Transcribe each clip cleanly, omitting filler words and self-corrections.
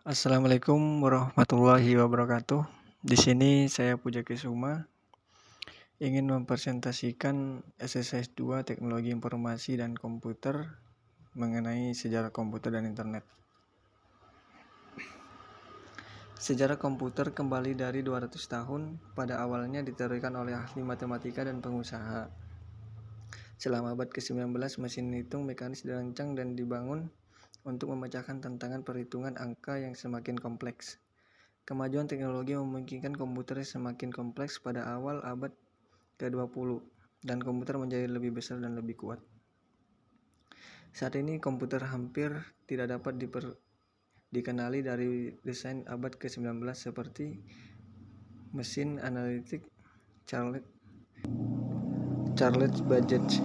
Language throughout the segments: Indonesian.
Assalamualaikum warahmatullahi wabarakatuh. Di sini saya Puja Kesuma ingin mempresentasikan SSS 2 Teknologi Informasi dan Komputer mengenai sejarah komputer dan internet. Sejarah komputer kembali dari 200 tahun, pada awalnya diteorikan oleh ahli matematika dan pengusaha. Selama abad ke-19, mesin hitung mekanis dirancang dan dibangun untuk memecahkan tantangan perhitungan angka yang semakin kompleks. Kemajuan teknologi memungkinkan komputer semakin kompleks pada awal abad ke-20 dan komputer menjadi lebih besar dan lebih kuat. Saat ini komputer hampir tidak dapat dikenali dari desain abad ke-19 seperti mesin analitik Charles Babbage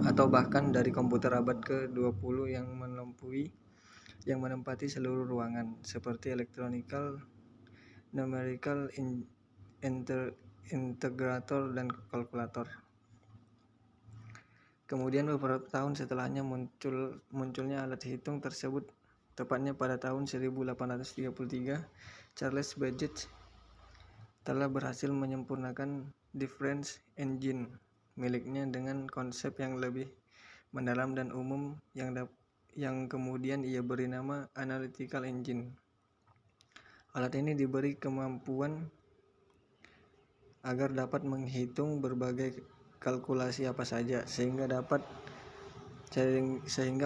atau bahkan dari komputer abad ke-20 yang menempati seluruh ruangan seperti electronical, numerical, integrator, dan kalkulator. Kemudian beberapa tahun setelahnya munculnya alat hitung tersebut, tepatnya pada tahun 1833, Charles Babbage telah berhasil menyempurnakan difference engine miliknya dengan konsep yang lebih mendalam dan umum yang kemudian ia beri nama analytical engine. Alat ini diberi kemampuan agar dapat menghitung berbagai kalkulasi apa saja, sehingga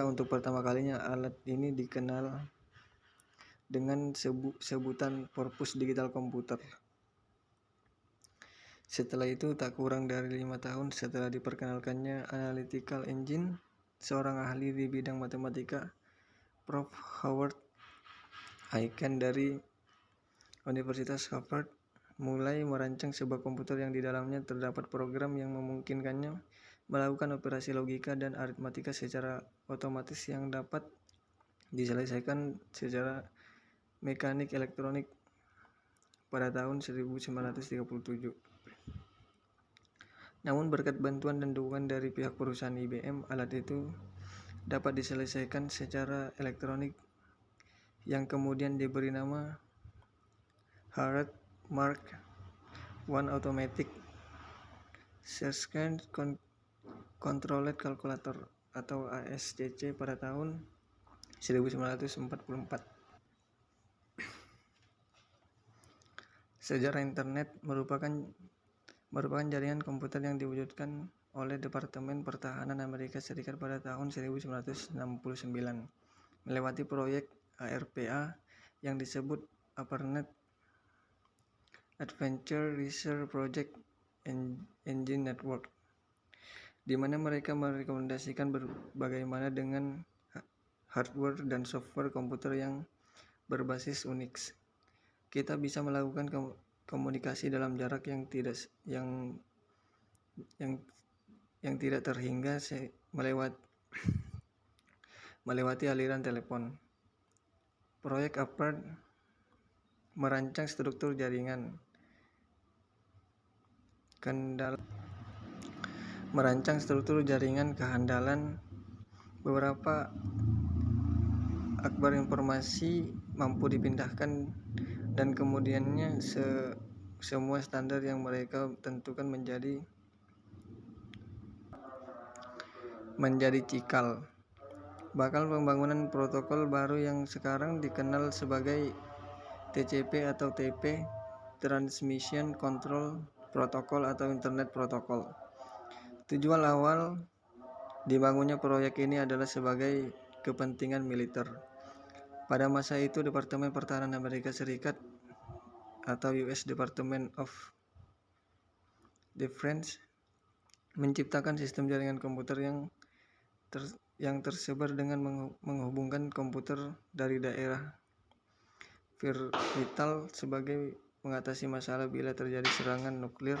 untuk pertama kalinya alat ini dikenal dengan sebutan Corpus Digital Computer. Setelah itu, tak kurang dari 5 tahun setelah diperkenalkannya Analytical Engine, seorang ahli di bidang matematika, Prof. Howard Aiken dari Universitas Harvard, mulai merancang sebuah komputer yang di dalamnya terdapat program yang memungkinkannya melakukan operasi logika dan aritmatika secara otomatis yang dapat diselesaikan secara mekanik elektronik pada tahun 1937. Namun berkat bantuan dan dukungan dari pihak perusahaan IBM, alat itu dapat diselesaikan secara elektronik yang kemudian diberi nama Harvard Mark I Automatic Shortcut Controlled Calculator atau ASCC pada tahun 1944. Sejarah internet merupakan jaringan komputer yang diwujudkan oleh Departemen Pertahanan Amerika Serikat pada tahun 1969 melewati proyek ARPA yang disebut ARPANET, Advanced Research Project Engine Network, di mana mereka merekomendasikan bagaimana dengan hardware dan software komputer yang berbasis Unix kita bisa melakukan komunikasi dalam jarak yang tidak terhingga melewati aliran telepon. Proyek ARPANET merancang struktur jaringan, kehandalan beberapa akbar informasi mampu dipindahkan, dan kemudiannya semua standar yang mereka tentukan menjadi cikal bakal pembangunan protokol baru yang sekarang dikenal sebagai TCP atau TP, Transmission Control Protocol atau Internet Protocol. Tujuan awal dibangunnya proyek ini adalah sebagai kepentingan militer. Pada masa itu, Departemen Pertahanan Amerika Serikat atau US Department of Defense menciptakan sistem jaringan komputer yang tersebar dengan menghubungkan komputer dari daerah vital sebagai mengatasi masalah bila terjadi serangan nuklir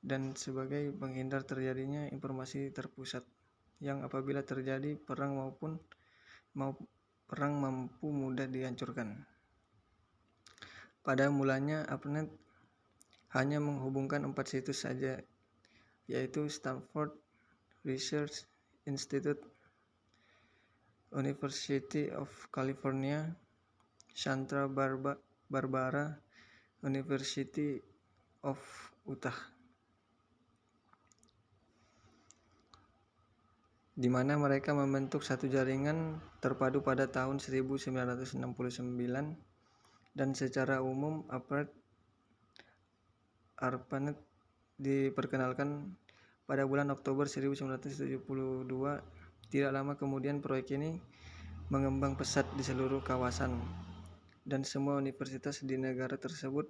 dan sebagai menghindar terjadinya informasi terpusat yang apabila terjadi perang mampu mudah dihancurkan. Pada mulanya ARPANET hanya menghubungkan 4 situs saja, yaitu Stanford Research Institute, University of California, Santa Barbara, University of Utah, di mana mereka membentuk satu jaringan terpadu pada tahun 1969 dan secara umum ARPANET diperkenalkan pada bulan Oktober 1972. Tidak lama kemudian proyek ini mengembang pesat di seluruh kawasan dan semua universitas di negara tersebut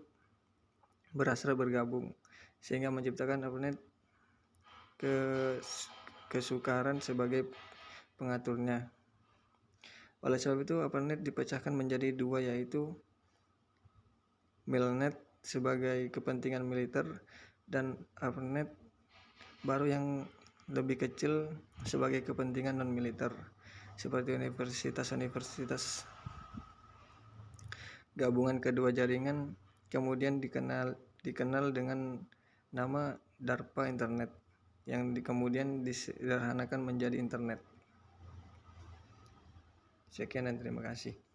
berhasil bergabung sehingga menciptakan ARPANET kesukaran sebagai pengaturnya. Oleh sebab itu ARPANET dipecahkan menjadi dua, yaitu MILNET sebagai kepentingan militer dan ARPANET baru yang lebih kecil sebagai kepentingan non-militer, seperti universitas-universitas gabungan kedua jaringan kemudian dikenal dengan nama DARPA Internet yang kemudian disederhanakan menjadi Internet. Sekian dan terima kasih.